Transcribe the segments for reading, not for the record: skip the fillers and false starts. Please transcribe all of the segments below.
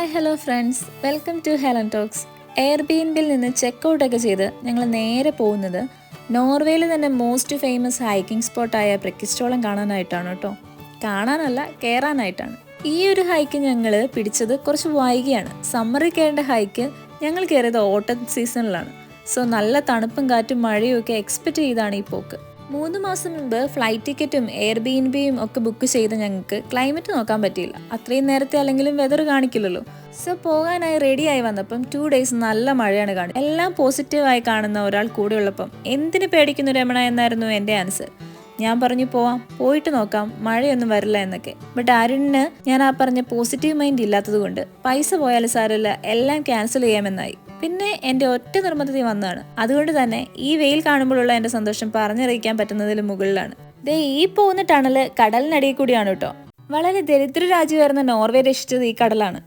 Hi hello friends, welcome to Helen talks. എയർബിഎൻബിയിൽ നിന്ന് ചെക്കൗട്ടൊക്കെ ചെയ്ത് ഞങ്ങൾ നേരെ പോകുന്നത് നോർവേയിൽ തന്നെ മോസ്റ്റ് ഫേമസ് ഹൈക്കിംഗ് സ്പോട്ടായ ബ്രെക്കിസ്റ്റോളം കാണാനായിട്ടാണ് കേട്ടോ. കാണാനല്ല, കയറാനായിട്ടാണ്. ഈ ഒരു ഹൈക്ക് ഞങ്ങൾ പിടിച്ചത് കുറച്ച് വൈകിയാണ്. സമ്മറിൽ കയറേണ്ട ഹൈക്ക് ഞങ്ങൾ കയറിയത് ഓട്ടം സീസണിലാണ്. സോ നല്ല തണുപ്പും കാറ്റും മഴയും ഒക്കെ എക്സ്പെക്റ്റ് ചെയ്താണ് ഈ പോക്ക്. 3 മാസം മുമ്പ് ഫ്ലൈറ്റ് ടിക്കറ്റും എയർബിഎൻബിയും ഒക്കെ ബുക്ക് ചെയ്ത് ഞങ്ങൾക്ക് ക്ലൈമറ്റ് നോക്കാൻ പറ്റിയില്ല. അത്രയും നേരത്തെ അല്ലെങ്കിലും വെതർ കാണിക്കില്ലല്ലോ. സോ പോകാനായി റെഡിയായി വന്നപ്പം 2 days നല്ല മഴയാണ് കാണുന്നത്. എല്ലാം പോസിറ്റീവായി കാണുന്ന ഒരാൾ കൂടെ ഉള്ളപ്പം എന്തിനു പേടിക്കുന്നു രമണ എന്നായിരുന്നു എൻ്റെ ആൻസർ. ഞാൻ പറഞ്ഞു പോവാം, പോയിട്ട് നോക്കാം, മഴയൊന്നും വരില്ല എന്നൊക്കെ. ബട്ട് അരുണിന് ഞാൻ ആ പറഞ്ഞ പോസിറ്റീവ് മൈൻഡ് ഇല്ലാത്തത് കൊണ്ട് പൈസ പോയാലും സാരമില്ല, എല്ലാം ക്യാൻസൽ ചെയ്യാമെന്നായി. പിന്നെ എൻ്റെ ഒറ്റ നിർബന്ധത്തിൽ വന്നതാണ്. അതുകൊണ്ട് തന്നെ ഈ വെയിൽ കാണുമ്പോഴുള്ള എൻ്റെ സന്തോഷം പറഞ്ഞറിയിക്കാൻ പറ്റുന്നതിലും മുകളിലാണ്. ഈ പോകുന്ന ടണല് കടലിനടിയിൽ കൂടിയാണ് കേട്ടോ. വളരെ ദരിദ്ര രാജ്യമായിരുന്ന നോർവേ രക്ഷിച്ചത് ഈ കടലാണ്.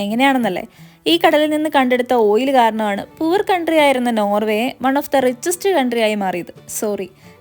എങ്ങനെയാണെന്നല്ലേ, ഈ കടലിൽ നിന്ന് കണ്ടെടുത്ത ഓയിൽ കാരണമാണ് പുവർ കൺട്രി ആയിരുന്ന നോർവേയെ one of the richest country ആയി മാറിയത്.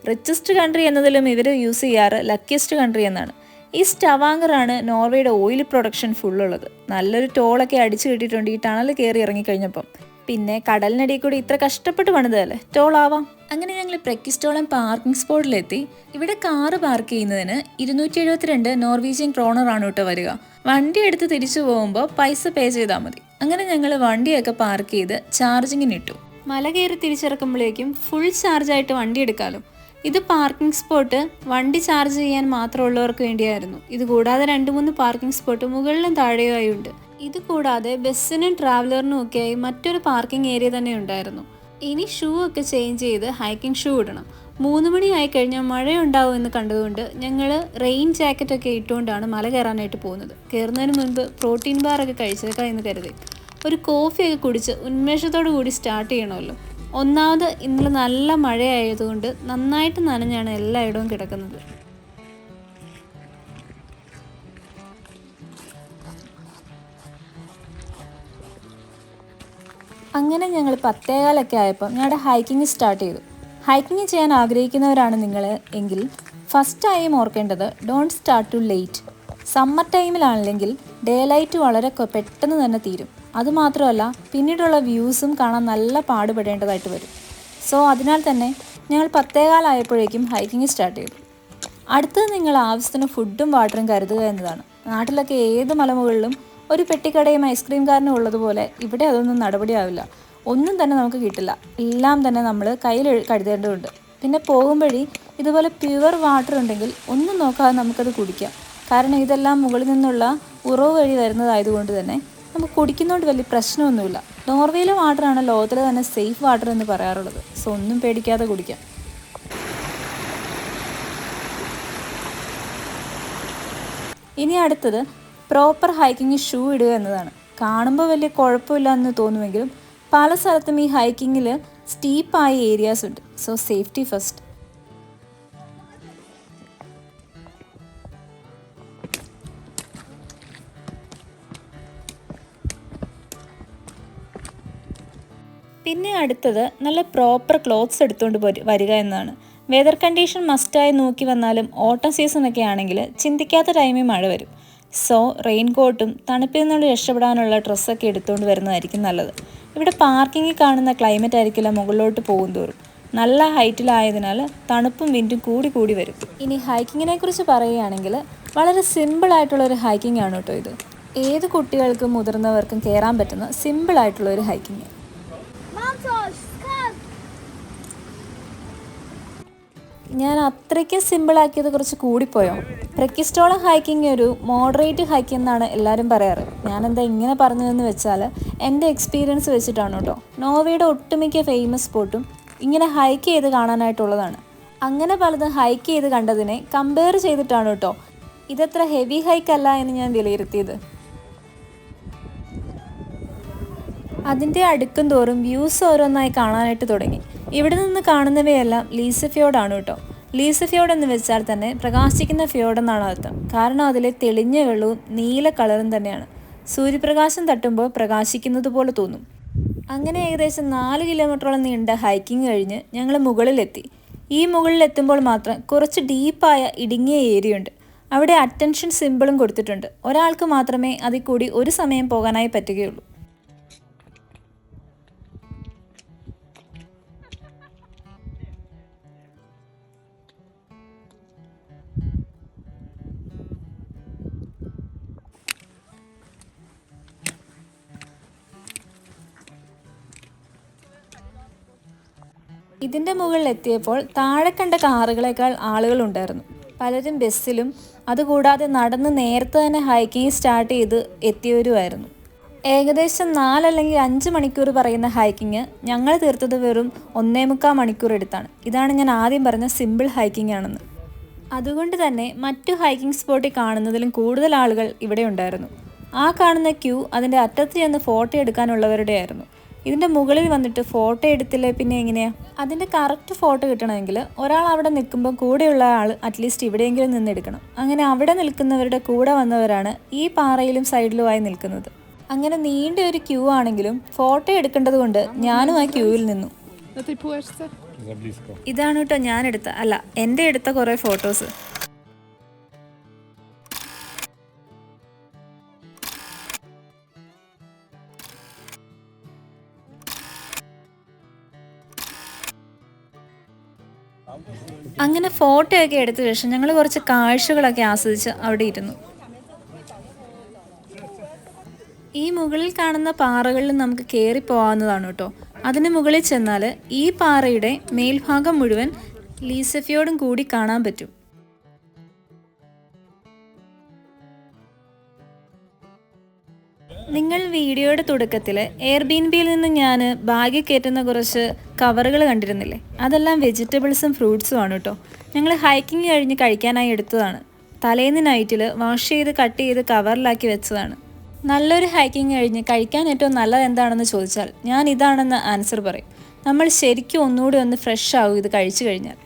റിച്ചസ്റ്റ് കൺട്രി എന്നതിലും ഇവർ യൂസ് ചെയ്യാറ് ലക്കിയസ്റ്റ് കൺട്രി എന്നാണ്. ഈ സ്റ്റവാങ്കറാണ് നോർവേയുടെ ഓയിൽ പ്രൊഡക്ഷൻ ഫുള്ളുള്ളത്. നല്ലൊരു ടോളൊക്കെ അടിച്ചു കിട്ടിയിട്ടുണ്ട് ഈ ടണൽ കയറി ഇറങ്ങിക്കഴിഞ്ഞപ്പം. പിന്നെ കടലിനടിയിൽ കൂടി ഇത്ര കഷ്ടപ്പെട്ട് പണിതല്ലേ, ടോളാവാം. അങ്ങനെ ഞങ്ങൾ ബ്രെക്കിസ്റ്റോളം പാർക്കിംഗ് സ്പോട്ടിലെത്തി. ഇവിടെ കാറ് പാർക്ക് ചെയ്യുന്നതിന് 272 നോർവീജിയൻ ക്രോണറാണ് കേട്ടോ വരിക. വണ്ടി എടുത്ത് തിരിച്ചു പോകുമ്പോൾ പൈസ പേ ചെയ്താൽ മതി. അങ്ങനെ ഞങ്ങൾ വണ്ടിയൊക്കെ പാർക്ക് ചെയ്ത് ചാർജിങ്ങിനിട്ടു. മല കയറി തിരിച്ചിറക്കുമ്പോഴേക്കും ഫുൾ ചാർജായിട്ട് വണ്ടി എടുക്കാമല്ലോ. ഇത് പാർക്കിംഗ് സ്പോട്ട് വണ്ടി ചാർജ് ചെയ്യാൻ മാത്രമുള്ളവർക്ക് വേണ്ടിയായിരുന്നു. ഇത് കൂടാതെ 2-3 പാർക്കിംഗ് സ്പോട്ട് മുകളിലും താഴെയായി ഉണ്ട്. ഇത് കൂടാതെ ബസ്സിനും ട്രാവലറിനും ഒക്കെയായി മറ്റൊരു പാർക്കിംഗ് ഏരിയ തന്നെ ഉണ്ടായിരുന്നു. ഇനി ഷൂ ഒക്കെ ചേഞ്ച് ചെയ്ത് ഹൈക്കിംഗ് ഷൂ ഇടണം. 3 മണി ആയി കഴിഞ്ഞാൽ മഴയുണ്ടാവും എന്ന് കണ്ടതുകൊണ്ട് ഞങ്ങൾ റെയിൻ ജാക്കറ്റൊക്കെ ഇട്ടുകൊണ്ടാണ് മല കയറാനായിട്ട് പോകുന്നത്. കയറുന്നതിന് മുൻപ് പ്രോട്ടീൻ ബാറൊക്കെ കഴിച്ചേക്കാം എന്ന് കരുതി ഒരു കോഫിയൊക്കെ കുടിച്ച് ഉന്മേഷത്തോടു കൂടി സ്റ്റാർട്ട് ചെയ്യണമല്ലോ. ഒന്നാമത് ഇന്നലെ നല്ല മഴയായതുകൊണ്ട് നന്നായിട്ട് നനഞ്ഞാണ് എല്ലായിടവും കിടക്കുന്നത്. അങ്ങനെ ഞങ്ങൾ 10:15 ആയപ്പോൾ ഞങ്ങളുടെ ഹൈക്കിംഗ് സ്റ്റാർട്ട് ചെയ്തു. ഹൈക്കിംഗ് ചെയ്യാൻ ആഗ്രഹിക്കുന്നവരാണ് നിങ്ങൾ എങ്കിൽ ഫസ്റ്റ് ടൈം ഓർക്കേണ്ടത് don't start too late. Summer ടൈമിലാണെങ്കിൽ ഡേ ലൈറ്റ് വളരെ പെട്ടെന്ന് തന്നെ തീരും. അതുമാത്രമല്ല പിന്നീടുള്ള വ്യൂസും കാണാൻ നല്ല പാടുപെടേണ്ടതായിട്ട് വരും. സോ അതിനാൽ തന്നെ ഞങ്ങൾ 10:15 ആയപ്പോഴേക്കും ഹൈക്കിംഗ് സ്റ്റാർട്ട് ചെയ്തു. അടുത്തത് നിങ്ങൾ ആവശ്യത്തിന് ഫുഡും വാട്ടറും കരുതുക എന്നതാണ്. നാട്ടിലൊക്കെ ഏത് മലമുകളിലും ഒരു പെട്ടിക്കടയും ഐസ്ക്രീം കാരനും ഉള്ളതുപോലെ ഇവിടെ അതൊന്നും നടപടിയാവില്ല. ഒന്നും തന്നെ നമുക്ക് കിട്ടില്ല. എല്ലാം തന്നെ നമ്മൾ കയ്യിൽ കരുതേണ്ടതുണ്ട്. പിന്നെ പോകുമ്പോഴേ ഇതുപോലെ പ്യുവർ വാട്ടർ ഉണ്ടെങ്കിൽ ഒന്നും നോക്കാതെ നമുക്കത് കുടിക്കാം. കാരണം ഇതെല്ലാം മുകളിൽ നിന്നുള്ള ഉറവ് വഴി വരുന്നതായതുകൊണ്ട് തന്നെ നമുക്ക് കുടിക്കുന്നതുകൊണ്ട് വലിയ പ്രശ്നമൊന്നുമില്ല. നോർവേയിലെ വാട്ടറാണ് ലോകത്തിലെ തന്നെ സേഫ് വാട്ടർ എന്ന് പറയാറുള്ളത്. സോ ഒന്നും പേടിക്കാതെ കുടിക്കാം. ഇനി അടുത്തത് പ്രോപ്പർ ഹൈക്കിംഗ് ഷൂ ഇടുക എന്നതാണ്. കാണുമ്പോൾ വലിയ കുഴപ്പമില്ല എന്ന് തോന്നുമെങ്കിലും പല സ്ഥലത്തും ഈ ഹൈക്കിങ്ങിൽ സ്റ്റീപ്പായ ഏരിയാസ് ഉണ്ട്. So safety first. പിന്നെ അടുത്തത് നല്ല പ്രോപ്പർ ക്ലോത്ത്സ് എടുത്തുകൊണ്ട് വരിക എന്നതാണ്. വെതർ കണ്ടീഷൻ മസ്റ്റായി നോക്കി വന്നാലും ഓട്ടം സീസണൊക്കെ ആണെങ്കിൽ ചിന്തിക്കാത്ത ടൈമിൽ മഴ വരും. സോ റെയിൻ കോട്ടും തണുപ്പിൽ നിന്നുള്ള രക്ഷപ്പെടാനുള്ള ഡ്രസ്സൊക്കെ എടുത്തുകൊണ്ട് വരുന്നതായിരിക്കും നല്ലത്. ഇവിടെ പാർക്കിങ്ങിൽ കാണുന്ന ക്ലൈമറ്റ് ആയിരിക്കില്ല മുകളിലോട്ട് പോകും തോറും. നല്ല ഹൈറ്റിലായതിനാൽ തണുപ്പും വിൻഡും കൂടി വരും. ഇനി ഹൈക്കിങ്ങിനെ കുറിച്ച് പറയുകയാണെങ്കിൽ വളരെ സിമ്പിളായിട്ടുള്ളൊരു ഹൈക്കിംഗ് ആണ് കേട്ടോ ഇത്. ഏത് കുട്ടികൾക്കും മുതിർന്നവർക്കും കയറാൻ പറ്റുന്ന സിമ്പിളായിട്ടുള്ളൊരു ഹൈക്കിങ്. ഞാൻ അത്രയ്ക്ക് സിമ്പിളാക്കിയത് കുറച്ച് കൂടിപ്പോയോ? ബ്രെക്കിസ്റ്റോളം ഹൈക്കിംഗ് ഒരു മോഡറേറ്റ് ഹൈക്കിംഗ് എന്നാണ് എല്ലാവരും പറയാറ്. ഞാനെന്താ ഇങ്ങനെ പറഞ്ഞതെന്ന് വെച്ചാൽ എൻ്റെ എക്സ്പീരിയൻസ് വെച്ചിട്ടാണ് കേട്ടോ. നോർവേയുടെ ഒട്ടുമിക്ക ഫേമസ് സ്പോട്ടും ഇങ്ങനെ ഹൈക്ക് ചെയ്ത് കാണാനായിട്ടുള്ളതാണ്. അങ്ങനെ പലതും ഹൈക്ക് ചെയ്ത് കണ്ടതിനെ കമ്പയർ ചെയ്തിട്ടാണ് കേട്ടോ ഇതത്ര ഹെവി ഹൈക്കല്ല എന്ന് ഞാൻ വിലയിരുത്തിയത്. അതിൻ്റെ അടുക്കും തോറും വ്യൂസ് ഓരോന്നായി കാണാനായിട്ട് തുടങ്ങി. ഇവിടെ നിന്ന് കാണുന്നവയെല്ലാം ലീസഫ്യോർഡാണ് കേട്ടോ. ലീസഫ്യോർഡ് എന്ന് വെച്ചാൽ തന്നെ പ്രകാശിക്കുന്ന ഫ്യോർഡ് എന്നാണ് അർത്ഥം. കാരണം അതിലെ തെളിഞ്ഞ വെള്ളവും നീല കളറും തന്നെയാണ്. സൂര്യപ്രകാശം തട്ടുമ്പോൾ പ്രകാശിക്കുന്നത് പോലെ തോന്നും. അങ്ങനെ ഏകദേശം 4 കിലോമീറ്ററോളം നീണ്ട ഹൈക്കിംഗ് കഴിഞ്ഞ് ഞങ്ങൾ മുകളിലെത്തി. ഈ മുകളിലെത്തുമ്പോൾ മാത്രം കുറച്ച് ഡീപ്പായ ഇടുങ്ങിയ ഏരിയ ഉണ്ട്. അവിടെ അറ്റൻഷൻ സിമ്പിളും കൊടുത്തിട്ടുണ്ട്. ഒരാൾക്ക് മാത്രമേ അതിൽ കൂടി ഒരു സമയം പോകാനായി പറ്റുകയുള്ളൂ. ഇതിൻ്റെ മുകളിൽ എത്തിയപ്പോൾ താഴെ കണ്ട കാറുകളേക്കാൾ ആളുകളുണ്ടായിരുന്നു. പലരും ബസ്സിലും അതുകൂടാതെ നടന്ന് നേരത്തെ തന്നെ ഹൈക്കിങ് സ്റ്റാർട്ട് ചെയ്ത് എത്തിയവരുമായിരുന്നു. ഏകദേശം 4 അല്ലെങ്കിൽ 5 മണിക്കൂർ പറയുന്ന ഹൈക്കിങ് ഞങ്ങൾ തീർത്തത് വെറും 1.25 മണിക്കൂർ എടുത്താണ്. ഇതാണ് ഞാൻ ആദ്യം പറഞ്ഞ സിമ്പിൾ ഹൈക്കിംഗ് ആണെന്ന്. അതുകൊണ്ട് തന്നെ മറ്റു ഹൈക്കിംഗ് സ്പോട്ടിൽ കാണുന്നതിലും കൂടുതൽ ആളുകൾ ഇവിടെ ഉണ്ടായിരുന്നു. ആ കാണുന്ന ക്യൂ അതിൻ്റെ അറ്റത്ത് ചെന്ന് ഫോട്ടോ എടുക്കാനുള്ളവരുടെ ആയിരുന്നു. ഇതിൻ്റെ മുകളിൽ വന്നിട്ട് ഫോട്ടോ എടുത്തില്ലേ പിന്നെ എങ്ങനെയാണ്? അതിൻ്റെ കറക്റ്റ് ഫോട്ടോ കിട്ടണമെങ്കിൽ ഒരാൾ അവിടെ നിൽക്കുമ്പോൾ കൂടെയുള്ള ആൾ അറ്റ്ലീസ്റ്റ് ഇവിടെയെങ്കിലും നിന്നെടുക്കണം. അങ്ങനെ അവിടെ നിൽക്കുന്നവരുടെ കൂടെ വന്നവരാണ് ഈ പാറയിലും സൈഡിലുമായി നിൽക്കുന്നത്. അങ്ങനെ നീണ്ട ഒരു ക്യൂ ആണെങ്കിലും ഫോട്ടോ എടുക്കേണ്ടത് കൊണ്ട് ഞാനും ആ ക്യൂവിൽ നിന്നു. ഇതാണ് കേട്ടോ എൻ്റെ എടുത്ത കുറേ ഫോട്ടോസ്. അങ്ങനെ ഫോട്ടോയൊക്കെ എടുത്ത ശേഷം ഞങ്ങൾ കുറച്ച് കാഴ്ചകളൊക്കെ ആസ്വദിച്ച് അവിടെ ഇരുന്നു. ഈ മുകളിൽ കാണുന്ന പാറകളിൽ നമുക്ക് കയറി പോകാവുന്നതാണ് കേട്ടോ. അതിന് മുകളിൽ ചെന്നാൽ ഈ പാറയുടെ മേൽഭാഗം മുഴുവൻ ലീസഫ്യോർഡും കൂടി കാണാൻ പറ്റും. നിങ്ങൾ വീഡിയോയുടെ തുടക്കത്തിൽ എയർബിഎൻബിയിൽ നിന്ന് ഞാൻ ബാഗിൽ കയറ്റുന്ന കുറച്ച് കവറുകൾ കണ്ടിരുന്നില്ലേ? അതെല്ലാം വെജിറ്റബിൾസും ഫ്രൂട്ട്സും ആണ് കേട്ടോ. ഞങ്ങൾ ഹൈക്കിങ് കഴിഞ്ഞ് കഴിക്കാനായി എടുത്തതാണ്. തലേന്ന് നൈറ്റിൽ വാഷ് ചെയ്ത് കട്ട് ചെയ്ത് കവറിലാക്കി വെച്ചതാണ്. നല്ലൊരു ഹൈക്കിങ് കഴിഞ്ഞ് കഴിക്കാൻ ഏറ്റവും നല്ലത് എന്താണെന്ന് ചോദിച്ചാൽ ഞാൻ ഇതാണെന്ന് ആൻസർ പറയും. നമ്മൾ ശരിക്കും ഒന്നുകൂടി ഒന്ന് ഫ്രഷ് ആവും ഇത് കഴിച്ചു കഴിഞ്ഞാൽ.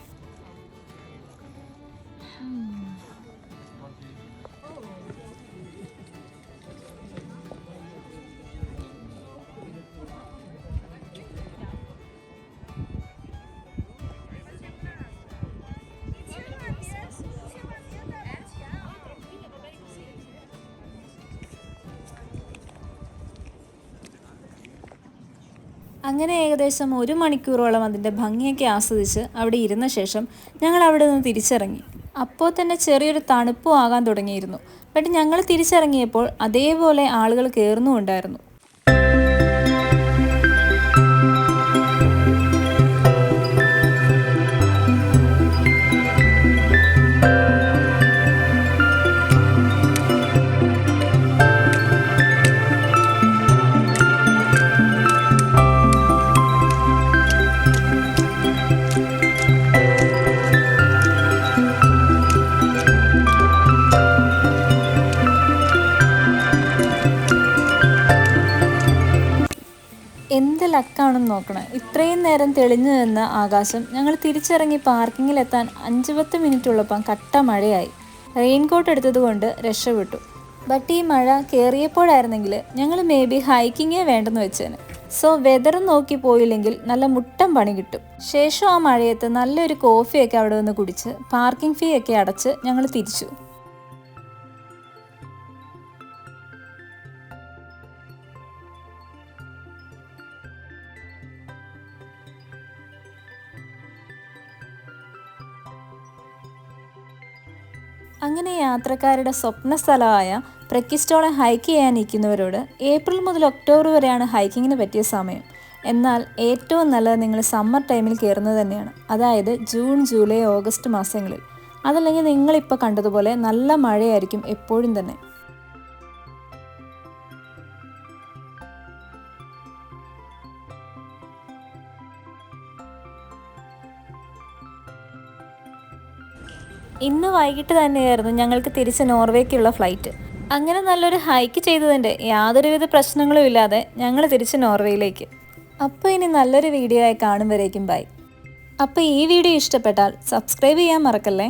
അങ്ങനെ ഏകദേശം 1 മണിക്കൂറോളം അതിൻ്റെ ഭംഗിയൊക്കെ ആസ്വദിച്ച് അവിടെ ഇരുന്ന ശേഷം ഞങ്ങൾ അവിടെ നിന്ന് തിരിച്ചിറങ്ങി. അപ്പോൾ തന്നെ ചെറിയൊരു തണുപ്പും ആകാൻ തുടങ്ങിയിരുന്നു. ബട്ട് ഞങ്ങൾ തിരിച്ചിറങ്ങിയപ്പോൾ അതേപോലെ ആളുകൾ കയറുന്നുമുണ്ടായിരുന്നു. എന്ത് ലക്കാണെന്ന് നോക്കണം. ഇത്രയും നേരം തെളിഞ്ഞു നിന്ന ആകാശം ഞങ്ങൾ തിരിച്ചിറങ്ങി പാർക്കിങ്ങിലെത്താൻ 5-10 മിനിറ്റ് ഉള്ളപ്പം കട്ട മഴയായി. റെയിൻകോട്ട് എടുത്തതുകൊണ്ട് രക്ഷപ്പെട്ടു. ബട്ട് ഈ മഴ കയറിയപ്പോഴായിരുന്നെങ്കിൽ ഞങ്ങൾ മേ ബി ഹൈക്കിങ്ങേ വേണ്ടെന്ന് വെച്ചേനെ. സോ വെതർ നോക്കി പോയില്ലെങ്കിൽ നല്ല മുട്ടം പണി കിട്ടും. ശേഷം ആ മഴയത്ത് നല്ലൊരു കോഫിയൊക്കെ അവിടെ നിന്ന് കുടിച്ച് പാർക്കിംഗ് ഫീ ഒക്കെ അടച്ച് ഞങ്ങൾ തിരിച്ചു. അങ്ങനെ യാത്രക്കാരുടെ സ്വപ്ന സ്ഥലമായ പ്രക്കിസ്റ്റോളം ഹൈക്ക് ചെയ്യാൻ നിൽക്കുന്നവരോട് ഏപ്രിൽ മുതൽ ഒക്ടോബർ വരെയാണ് ഹൈക്കിങ്ങിന് പറ്റിയ സമയം. എന്നാൽ ഏറ്റവും നല്ലത് നിങ്ങൾ സമ്മർ ടൈമിൽ കയറുന്നത് തന്നെയാണ്. അതായത് ജൂൺ, ജൂലൈ, ഓഗസ്റ്റ് മാസങ്ങളിൽ. അതല്ലെങ്കിൽ നിങ്ങളിപ്പോൾ കണ്ടതുപോലെ നല്ല മഴയായിരിക്കും എപ്പോഴും തന്നെ. ഇന്ന് വൈകിട്ട് തന്നെയായിരുന്നു ഞങ്ങൾക്ക് തിരിച്ച് നോർവേക്കുള്ള ഫ്ലൈറ്റ്. അങ്ങനെ നല്ലൊരു ഹൈക്ക് ചെയ്തതിൻ്റെ യാതൊരുവിധ പ്രശ്നങ്ങളും ഇല്ലാതെ ഞങ്ങൾ തിരിച്ച് നോർവേയിലേക്ക്. അപ്പോൾ ഇനി നല്ലൊരു വീഡിയോ ആയി കാണും വരേക്കും ബൈ. അപ്പോൾ ഈ വീഡിയോ ഇഷ്ടപ്പെട്ടാൽ സബ്സ്ക്രൈബ് ചെയ്യാൻ മറക്കല്ലേ.